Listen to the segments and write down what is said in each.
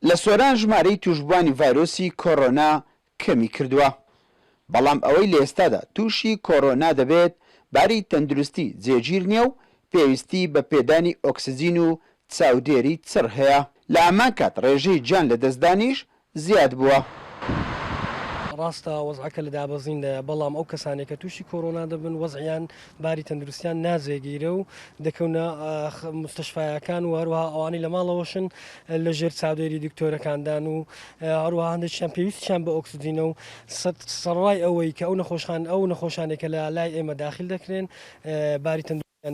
لە سۆران ژمارەی توشبوانی ڤایرۆسی کۆڕۆنا کەمی کردووە، بەڵام ئەوەی لە ئێستادا تووشی کۆڕۆنا دەبێت باری تەندروستی جێگیر نییە و پێویستی بە پێدانی ئۆکسجین و چاودێری چڕ هەیە. لە ئەمان کات ڕێژەی گیان لە دەستدانیش زیاد بووە. ڕاستە وەزعەکە لە دابەزین بەڵام ئەو کەسانێک کە تووشی کۆڕۆنا دەبن وەزعیان باری تەندروستیان نازێگیرە و دەکەونە مستەشفایەکان و هەروەها ئەوانی لە ماڵەوەشن لە ژێر چاودێری دکتۆرەکاندان و هەروەها هەندێکیان پێویستیان بە ئۆکسجینە و سەرڕای ئەوەی کە ئەو نەخۆشانێکە لە لای ئێمە داخل دەکرێن باری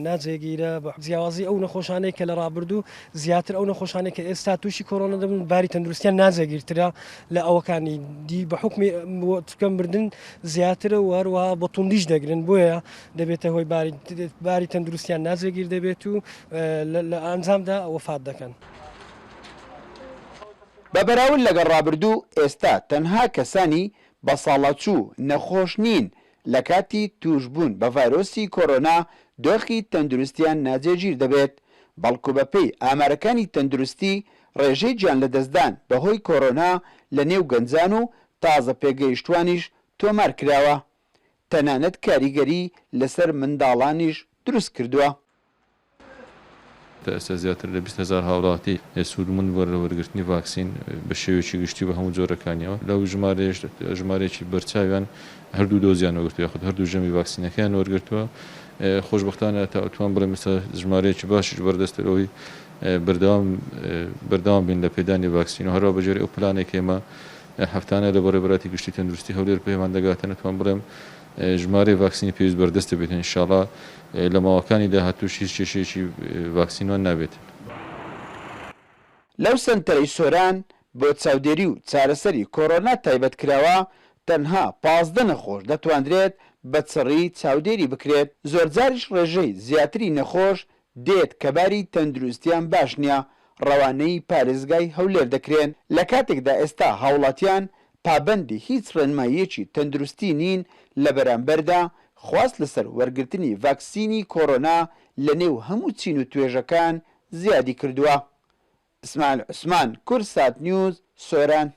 ناجێگیرە بە جیاوازی ئەو نەخۆشانەی کە لە ڕابردوو زیاتر ئەو نەخۆشانێک کە ئێستا تووشی کۆڕۆنا دەبن باری تەندروستیان ناجێگیرترە لە ئەوەکانی دی بە حکمی کەم بردن زیاترە و هەروەها بە توندیش دەگرن بۆیە دەبێتە هۆی باری تەندروستیان ناجێگیر دەبێت و لە ئەنجامدا وەفات دەکەن. بە بەراورد لەگەڵ ڕابردوو ئێستا تەنها کەسانی بە ساڵەچوو نەخۆش نین لە کاتی توشبوون بە ڤایرۆسی کۆڕۆنا دۆخی تەندروستیان ناجێگیر دەبێت، بەڵکو بەپێی ئامارەکانی تەندروستی ڕێژەی گیان لە دەستدان بەهۆی کۆڕۆنا لە نێو گەنجان و تازە پێگەیشتوانیش تۆمار کراوە، تەنانەت کاریگەری لەسەر منداڵانیش دروست کردووە. ئێستا زیاتر لە 20,000 هاوڵاتی سوودمون وەرە وەرگرتنی ڤاکسین بە شێوەیەکی گشتی بە هەموو جۆرەکانیەوە لەو ژمارەیەکی بەرچاویان هەردوو دۆزیان وەرگرتووە یاخود هەردوو ژەمی ڤاکسینەکەیان وەرگرتووە. خۆشبەختانە تا ئەتوان بڵێم ئێستا ژمارەیەکی باشیش بەردەستەوەی بەردەوام بین لە پێدانی ڤاکسین و هەروە بەجێری ئەو پلانێک ئێمە هەفتانە لە بەڕێوەبەراتی گشتی تەندروستی هەولێر پێمان دەگاتە نەتوان بڵێم ژمارەی ڤاکسینی پێویست بەردەست دەبێت ئینشاڵڵا لە ماوەکانی داهاتووش هیچ کێشەیەکی ڤاکسینوان نابێت. لەو سنتەرەی سۆران بۆ چاودێری و چارەسەری کۆڕۆنا تایبەت کراوە تەنها 15 نەخۆش دەتوانرێت بە چڕی چاودێری بکرێت. زۆرجاریش ڕێژەی زیاتری نەخۆش دێت کە باری تەندروستیان باش نییە، ڕەوانەی پارێزگای هەولێر دەکرێن لە کاتێکدا ئێستا هاوڵاتیان پابەندی هیچ ڕێنماییەکی تەندروستی نین لە بەرامبەردا خواست لەسەر وەرگرتنی ڤاکسینی کۆڕۆنا لە نێو هەموو چین و توێژەکان زیادی کردووە. ئیسماعیل عوسمان، کورسات نیوز، سۆران.